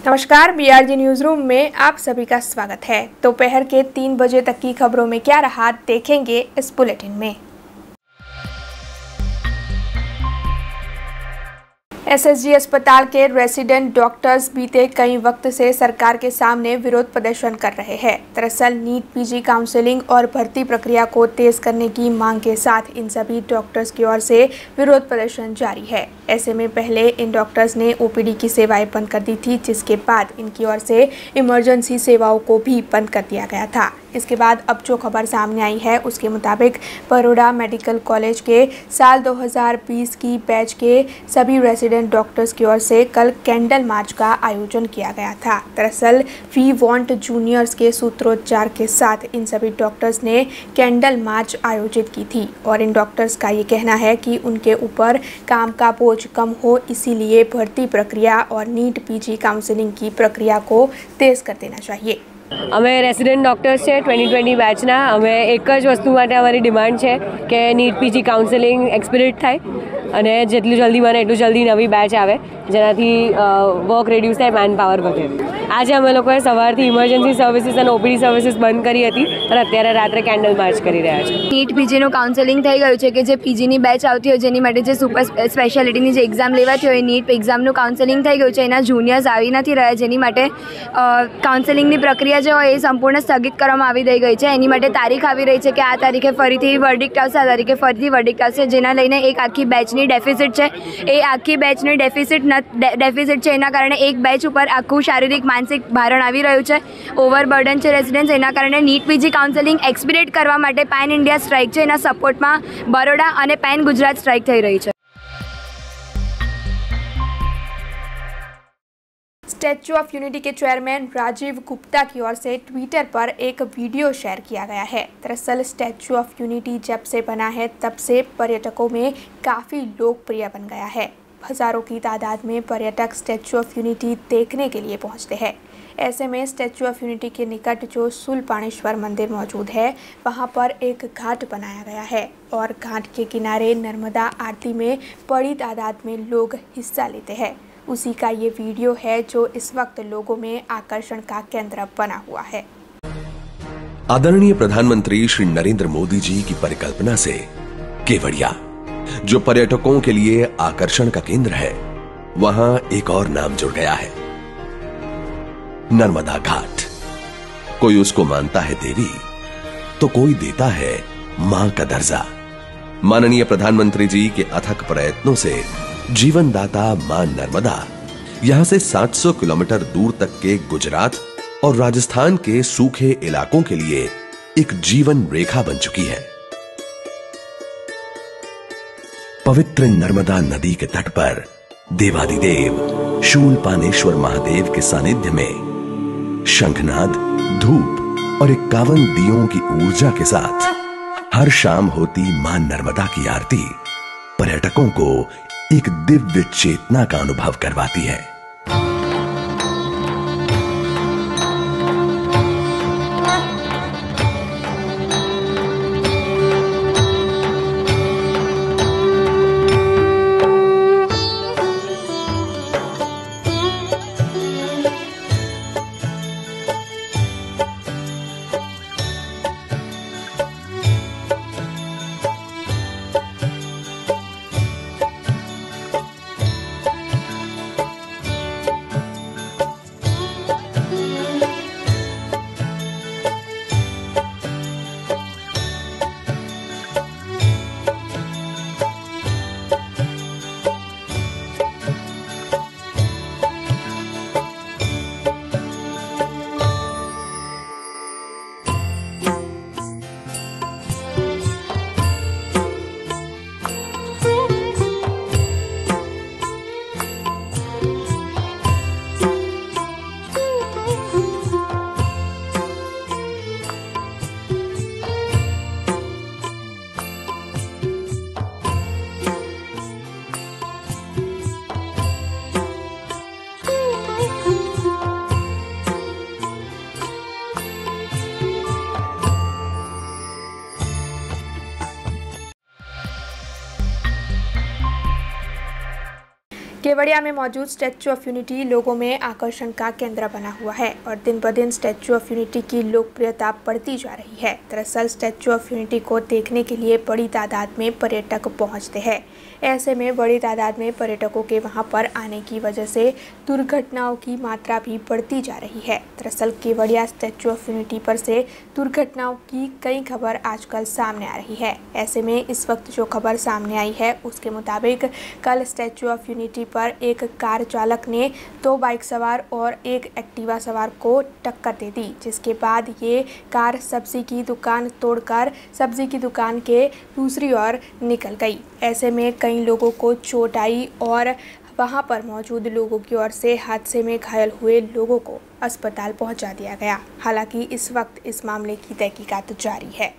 नमस्कार, BRG news room में आप सभी का स्वागत है। दोपहर के 3 बजे तक की खबरों में क्या रहा देखेंगे इस बुलेटिन में। एसएसजी अस्पताल के रेसिडेंट डॉक्टर्स बीते कई वक्त से सरकार के सामने विरोध प्रदर्शन कर रहे हैं। दरअसल नीट पीजी काउंसलिंग और भर्ती प्रक्रिया को तेज करने की मांग के साथ इन सभी डॉक्टर्स की ओर से विरोध प्रदर्शन जारी है। ऐसे में पहले इन डॉक्टर्स ने ओपीडी की सेवाएं बंद कर दी थी, जिसके बाद इनकी ओर से इमरजेंसी सेवाओं को भी बंद कर दिया गया था। इसके बाद अब जो खबर सामने आई है उसके मुताबिक बड़ौदा मेडिकल कॉलेज के साल 2020 की बैच के सभी रेसिडेंट डॉक्टर्स की ओर से कल कैंडल मार्च का आयोजन किया गया था। दरअसल वी वांट जूनियर्स के सूत्रोच्चार के साथ इन सभी डॉक्टर्स ने कैंडल मार्च आयोजित की थी और इन डॉक्टर्स का ये कहना है कि उनके ऊपर काम का बोझ कम हो, इसीलिए भर्ती प्रक्रिया और नीट पीजी काउंसलिंग की प्रक्रिया को तेज कर देना चाहिए। અમે રેસિડેન્ટ ડૉક્ટર્સ છે 2020 બેચના અમે એક જ વસ્તુ માટે અમારી ડિમાન્ડ છે કે નીટ પીજી કાઉન્સેલિંગ એક્સપિરિટ થાય અને જેટલું જલ્દી બને એટલું જલ્દી નવી બેચ આવે જેનાથી વર્ક રેડ્યુસ થાય, મેન પાવર વધે। આજે અમે લોકોએ સવારથી ઇમરજન્સી સર્વિસીસ અને ઓપીડી સર્વિસીસ બંધ કરી હતી અને અત્યારે રાત્રે કેન્ડલ માર્ચ કરી રહ્યા છે। નીટ પીજીનું કાઉન્સેલિંગ થઈ ગયું છે કે જે પીજીની બેચ આવતી હોય જેની માટે જે સુપર સ્પેશિયાલિટીની જે એક્ઝામ લેવાતી હોય નીટ એક્ઝામનું કાઉન્સેલિંગ થઈ ગયું છે, એના જુનિયર્સ આવી નથી રહ્યા, જેની માટે કાઉન્સેલિંગની પ્રક્રિયા જે હોય એ સંપૂર્ણ સ્થગિત કરવામાં આવી ગઈ છે। એની માટે તારીખ આવી રહી છે કે આ તારીખે ફરીથી વર્ડિક્ટ આવશે, આ તારીખે ફરીથી વર્ડિક્ટ આવશે, જેના લઈને એક આખી બેચની ડેફિસિટ છે। એ આખી બેચની ડેફિસિટ છે, એના કારણે એક બેચ ઉપર આખું શારીરિક માનસિક ભારણ આવી રહ્યું છે, ઓવરબર્ડન છે રેસિડેન્ટ્સ। એના કારણે નીટ પીજી કાઉન્સેલિંગ એક્સપિરેટ કરવા માટે પેન ઇન્ડિયા સ્ટ્રાઇક છે, એના સપોર્ટમાં બરોડા અને પેન ગુજરાત સ્ટ્રાઇક થઈ રહી છે। स्टैच्यू ऑफ यूनिटी के चेयरमैन राजीव गुप्ता की ओर से ट्विटर पर एक वीडियो शेयर किया गया है। दरअसल स्टैच्यू ऑफ यूनिटी जब से बना है तब से पर्यटकों में काफ़ी लोकप्रिय बन गया है। हज़ारों की तादाद में पर्यटक स्टैच्यू ऑफ यूनिटी देखने के लिए पहुंचते हैं। ऐसे में स्टैच्यू ऑफ यूनिटी के निकट जो शूलपाणेश्वर मंदिर मौजूद है वहां पर एक घाट बनाया गया है और घाट के किनारे नर्मदा आरती में बड़ी तादाद में लोग हिस्सा लेते हैं। उसी का ये वीडियो है जो इस वक्त लोगों में आकर्षण का केंद्र बना हुआ है। आदरणीय प्रधानमंत्री श्री नरेंद्र मोदी जी की परिकल्पना से केवड़िया, जो पर्यटकों के लिए आकर्षण का केंद्र है, वहां एक और नाम जुड़ गया है, नर्मदा घाट। कोई उसको मानता है देवी तो कोई देता है मां का दर्जा। माननीय प्रधानमंत्री जी के अथक प्रयत्नों से जीवनदाता मां नर्मदा यहां से 700 किलोमीटर दूर तक के गुजरात और राजस्थान के सूखे इलाकों के लिए एक जीवन रेखा बन चुकी है। पवित्र नर्मदा नदी के तट पर देवादिदेव शूलपाणेश्वर महादेव के सानिध्य में शंखनाद, धूप और 51 दियों की ऊर्जा के साथ हर शाम होती मां नर्मदा की आरती पर्यटकों को एक दिव्य चेतना का अनुभव करवाती है। केवड़िया में मौजूद स्टैच्यू ऑफ यूनिटी लोगों में आकर्षण का केंद्र बना हुआ है और दिन ब दिन स्टैच्यू ऑफ यूनिटी की लोकप्रियता बढ़ती जा रही है। दरअसल स्टैच्यू ऑफ यूनिटी को देखने के लिए बड़ी तादाद में पर्यटक पहुंचते हैं। ऐसे में बड़ी तादाद में पर्यटकों के वहां पर आने की वजह से दुर्घटनाओं की मात्रा भी बढ़ती जा रही है। दरअसल केवड़िया स्टैच्यू ऑफ यूनिटी पर से दुर्घटनाओं की कई खबर आजकल सामने आ रही है। ऐसे में इस वक्त जो खबर सामने आई है उसके मुताबिक कल स्टैच्यू ऑफ यूनिटी पर एक कार चालक ने 2 बाइक सवार और एक एक्टिवा सवार को टक्कर दे दी, जिसके बाद ये कार सब्जी की दुकान तोड़कर सब्जी की दुकान के दूसरी ओर निकल गई। ऐसे में कई लोगों को चोट आई और वहां पर मौजूद लोगों की ओर से हादसे में घायल हुए लोगों को अस्पताल पहुंचा दिया गया। हालांकि इस वक्त इस मामले की तहकीकात जारी है।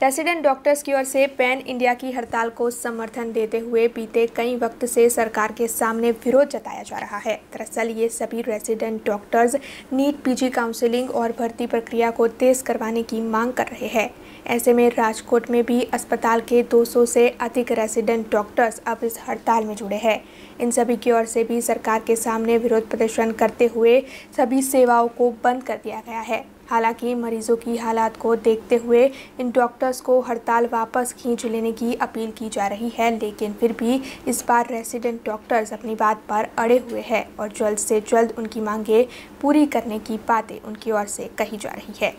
रेसिडेंट डॉक्टर्स की ओर से पैन इंडिया की हड़ताल को समर्थन देते हुए बीते कई वक्त से सरकार के सामने विरोध जताया जा रहा है। दरअसल ये सभी resident doctors NEET PG counselling और भर्ती प्रक्रिया को तेज करवाने की मांग कर रहे हैं। ऐसे में राजकोट में भी अस्पताल के 200 से अधिक रेसिडेंट डॉक्टर्स अब इस हड़ताल में जुड़े हैं। इन सभी की ओर से भी सरकार के सामने विरोध प्रदर्शन करते हुए सभी सेवाओं को बंद कर दिया गया है। हालांकि मरीजों की हालात को देखते हुए इन डॉक्टर्स को हड़ताल वापस खींच लेने की अपील की जा रही है, लेकिन फिर भी इस बार रेसिडेंट डॉक्टर्स अपनी बात पर अड़े हुए हैं और जल्द से जल्द उनकी मांगें पूरी करने की बातें उनकी ओर से कही जा रही है।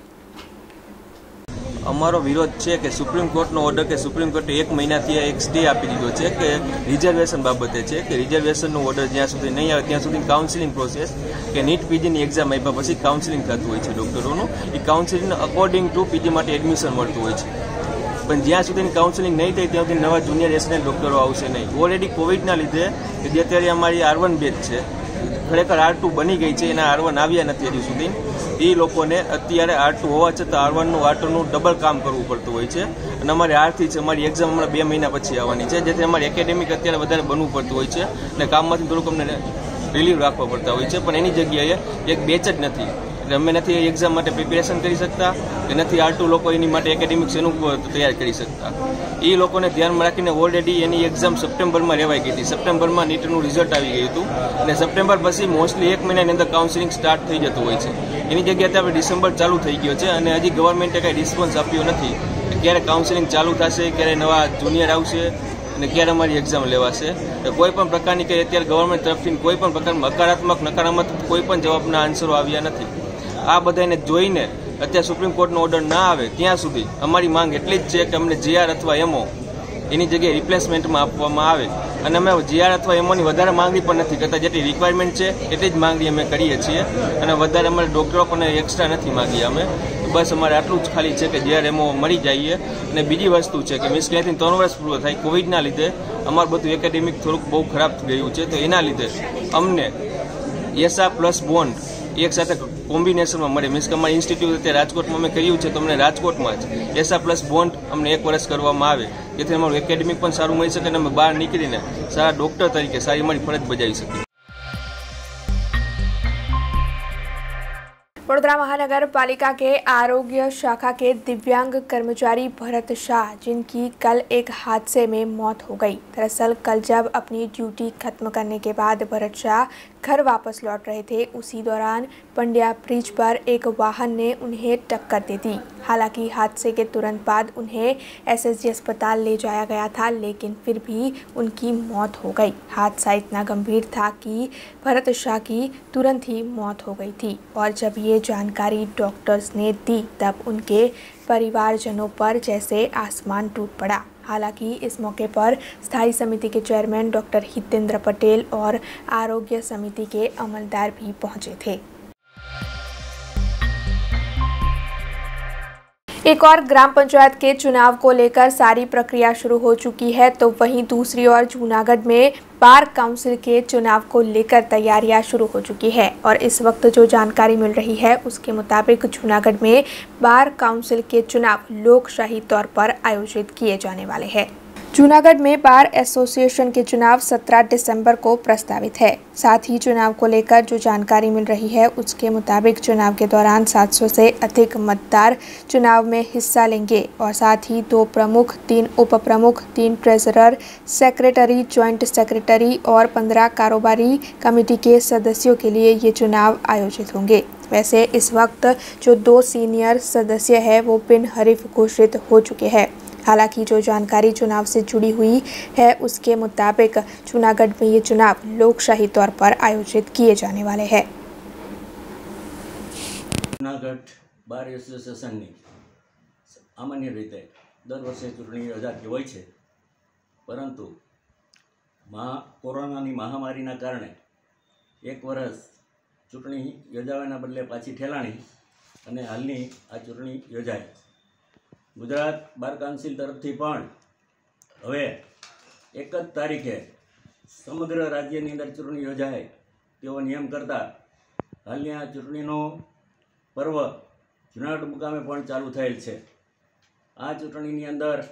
અમારો વિરોધ છે કે સુપ્રીમ કોર્ટનો ઓર્ડર કે સુપ્રીમ કોર્ટે 1 મહિનાથી એક સ્ટે આપી દીધો છે કે રિઝર્વેશન બાબતે છે કે રિઝર્વેશનનો ઓર્ડર જ્યાં સુધી નહીં આવે ત્યાં સુધી કાઉન્સિલિંગ પ્રોસેસ કે નીટ પીજીની એક્ઝામ આપ્યા પછી કાઉન્સિલિંગ થતું હોય છે ડૉક્ટરોનું એ કાઉન્સિલિંગ અકોર્ડિંગ ટુ પીજી માટે એડમિશન મળતું હોય છે પણ જ્યાં સુધીની કાઉન્સિલિંગ નહીં થાય ત્યાં સુધી નવા જુનિયર રેસિડેન્ટ ડૉક્ટરો આવશે નહીં। ઓલરેડી કોવિડના લીધે જે અત્યારે અમારી R1 બેચ છે ખરેખર R2 બની ગઈ છે, એના R1 આવ્યા નથી હજુ સુધી। એ લોકોને અત્યારે R2 હોવા છતાં R1નું R2નું ડબલ કામ કરવું પડતું હોય છે અને અમારે R3 છે, અમારી એક્ઝામ હમણાં 2 મહિના પછી આવવાની છે, જેથી અમારે એકેડેમિક અત્યારે વધારે બનવું પડતું હોય છે અને કામમાંથી થોડુંક અમને રિલીવ રાખવા પડતા હોય છે, પણ એની જગ્યાએ એક બેચ જ નથી એટલે અમે નથી એક્ઝામ માટે પ્રિપેરેશન કરી શકતા કે નથી R2 લોકો એની માટે એકેડેમિક્સ એનું તૈયાર કરી શકતા। એ લોકોને ધ્યાનમાં રાખીને ઓલરેડી એની એક્ઝામ સપ્ટેમ્બરમાં લેવાઈ ગઈ હતી। સપ્ટેમ્બરમાં નીટનું રિઝલ્ટ આવી ગયું હતું અને સપ્ટેમ્બર પછી મોસ્ટલી 1 મહિનાની અંદર કાઉન્સિલિંગ સ્ટાર્ટ થઈ જતું હોય છે। એની જગ્યાએ આપણે ડિસેમ્બર ચાલુ થઈ ગયો છે અને હજી ગવર્મેન્ટે કાંઈ રિસ્પોન્સ આપ્યો નથી કે ક્યારે કાઉન્સિલિંગ ચાલુ થશે, ક્યારે નવા જુનિયર આવશે અને ક્યારે અમારી એક્ઝામ લેવાશે। કોઈ પણ પ્રકારની કે અત્યારે ગવર્મેન્ટ તરફથી કોઈ પણ પ્રકારના હકારાત્મક નકારાત્મક કોઈ પણ જવાબના આન્સરો આવ્યા નથી। આ બધાને જોઈને અત્યારે સુપ્રીમ કોર્ટનો ઓર્ડર ના આવે ત્યાં સુધી અમારી માંગ એટલી જ છે કે અમને JR અથવા MO એની જગ્યાએ રિપ્લેસમેન્ટમાં આપવામાં આવે અને અમે JR અથવા MOની વધારે માંગણી પણ નથી કરતા, જેટલી રિક્વાયરમેન્ટ છે એટલી જ માંગણી અમે કરીએ છીએ અને વધારે અમારે ડૉક્ટરો પણ એક્સ્ટ્રા નથી માંગીએ અમે। બસ અમારે આટલું જ ખાલી છે કે JR MO મળી જાઈએ। અને બીજી વસ્તુ છે કે મીન્સ કે 3 વર્ષ પૂરું થાય કોવિડના લીધે અમારું બધું એકેડેમિક થોડુંક બહુ ખરાબ ગયું છે, તો એના લીધે અમને ESA પ્લસ બોન્ડ એક સાથે કોમ્બિનેશનમાં મળે। મીન્સ કે અમારી ઇન્સ્ટિટ્યૂટ અત્યારે રાજકોટમાં અમે કર્યું છે, તો અમને રાજકોટમાં જ ESA પ્લસ બોન્ડ અમને 1 વર્ષ કરવામાં આવે, જેથી અમારું એકેડેમિક પણ સારું મળી શકે અને અમે બહાર નીકળીને સારા ડૉક્ટર તરીકે સારી અમારી ફરજ બજાવી શકીએ। वडोदरा महानगर पालिका के आरोग्य शाखा के दिव्यांग कर्मचारी भरत शाह, जिनकी कल एक हादसे में मौत हो गई। दरअसल कल जब अपनी ड्यूटी खत्म करने के बाद भरत शाह घर वापस लौट रहे थे, उसी दौरान पंड्या ब्रिज पर एक वाहन ने उन्हें टक्कर दे दी। हालांकि हादसे के तुरंत बाद उन्हें SSG अस्पताल ले जाया गया था, लेकिन फिर भी उनकी मौत हो गई। हादसा इतना गंभीर था कि भरत शाह की तुरंत ही मौत हो गई थी और जब ये जानकारी डॉक्टर्स ने दी तब उनके परिवारजनों पर जैसे आसमान टूट पड़ा। हालांकि इस मौके पर स्थायी समिति के चेयरमैन डॉक्टर हितेंद्र पटेल और आरोग्य समिति के अमलदार भी पहुंचे थे। एक और ग्राम पंचायत के चुनाव को लेकर सारी प्रक्रिया शुरू हो चुकी है, तो वहीं दूसरी ओर जूनागढ़ में बार काउंसिल के चुनाव को लेकर तैयारियां शुरू हो चुकी है और इस वक्त जो जानकारी मिल रही है उसके मुताबिक जूनागढ़ में बार काउंसिल के चुनाव लोकशाही तौर पर आयोजित किए जाने वाले हैं। जूनागढ़ में बार एसोसिएशन के चुनाव 17 दिसंबर को प्रस्तावित है। साथ ही चुनाव को लेकर जो जानकारी मिल रही है उसके मुताबिक चुनाव के दौरान 700 से अधिक मतदार चुनाव में हिस्सा लेंगे और साथ ही 2 प्रमुख, 3 उप प्रमुख, 3 ट्रेजरर, सेक्रेटरी, ज्वाइंट सेक्रेटरी और 15 कारोबारी कमेटी के सदस्यों के लिए ये चुनाव आयोजित होंगे। वैसे इस वक्त जो 2 सीनियर सदस्य है वो बिन हरीफ घोषित हो चुके हैं। हालांकि जो जानकारी चुनाव से जुड़ी हुई है उसके मुताबिक जूनागढ़ में ये चुनाव लोकशाही तौर पर आयोजित किए जाने वाले हैं। जूनागढ़ बार एसोसिएशन सामान्य रीते दर वर्षे चूंटणी योजाती होय छे, परंतु कोरोनानी महामारीना कारणे 1 वर्ष चूंटणी योजावाना बदले पाછી ठेलाणी अने हालनी आ चूंटणी योजाय। गुजरात बार काउंसिल तरफथी पण हवे 1 ज तारीखे समग्र राज्यनी अंदर चूंटणी योजाय तेवो नियम करता हालनी आ चूंटणीनो पर्व जूनागढ़ मुकामे पण चालू थयेल छे। आ चूंटणीनी अंदर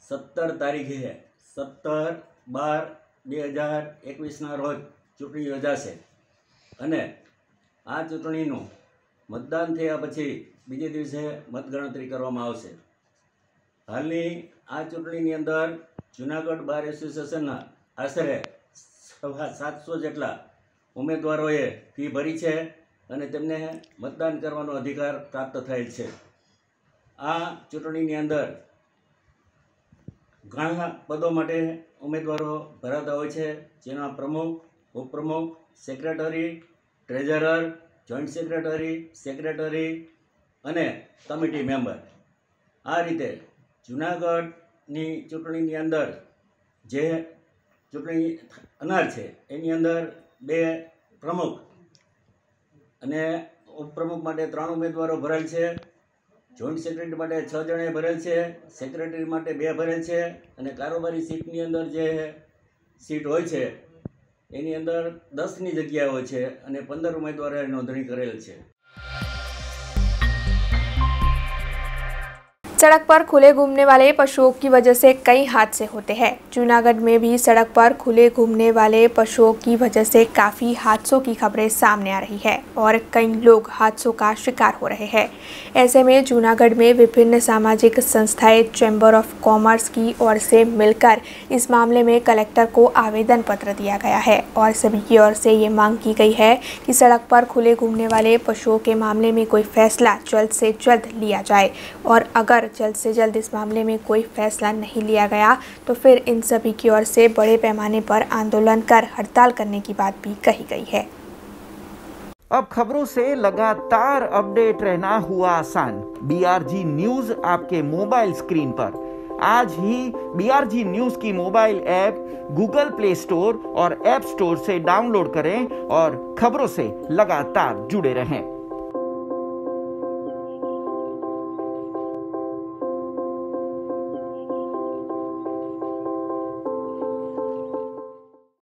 17 तारीखे 17/12/2021 ना रोज चूंटणी योजाशे अने आ चूंटणीनुं मतदान थया पछी बीजे दिवसे मतगणतरी करवामां आवशे। हालनी आ चूंटणीनी अंदर जूनागढ़ बार एसोसिएशनना आशरे 700 जेटला उमेदवारोए फी भरी छे अने तेमने मतदान करवानो अधिकार प्राप्त थयेल छे। आ चूंटणीनी अंदर घणा पदों माटे उमेदवारो भराता होय छे, जेना प्रमुख, उपप्रमुख, secretary, treasurer, joint secretary, secretary अने कमिटी मेम्बर। आ रीते जूनागढ़नी चूंटणीनी अंदर जे चूंटणी थनार छे एनी अंदर 2 प्रमुख अने उपप्रमुख माटे 3 उमेदवारो भरेल छे, जॉइंट सेक्रेटरी माटे 6 जणे भरेल छे, सेक्रेटरी माटे 2 भरेल छे अने कारोबारी सीटनी अंदर जे सीट होय छे एनी अंदर 10 जग्या होय छे अने 15 उमेदवारोए नोंधणी करेल छे। सड़क पर खुले घूमने वाले पशुओं की वजह से कई हादसे होते हैं। जूनागढ़ में भी सड़क पर खुले घूमने वाले पशुओं की वजह से काफ़ी हादसों की खबरें सामने आ रही है और कई लोग हादसों का शिकार हो रहे हैं। ऐसे में जूनागढ़ में विभिन्न सामाजिक संस्थाएं चैम्बर ऑफ कॉमर्स की ओर से मिलकर इस मामले में कलेक्टर को आवेदन पत्र दिया गया है और सभी की ओर से ये मांग की गई है कि सड़क पर खुले घूमने वाले पशुओं के मामले में कोई फैसला जल्द से जल्द लिया जाए और अगर जल्द से जल्द इस मामले में कोई फैसला नहीं लिया गया तो फिर इन सभी की ओर से बड़े पैमाने पर आंदोलन कर हड़ताल करने की बात भी कही गई है। अब खबरों से लगातार अपडेट रहना हुआ आसान। BRG न्यूज आपके मोबाइल स्क्रीन पर। आज ही BRG न्यूज की mobile app Google play store और ऐप स्टोर से डाउनलोड करें और खबरों से लगातार जुड़े रहें।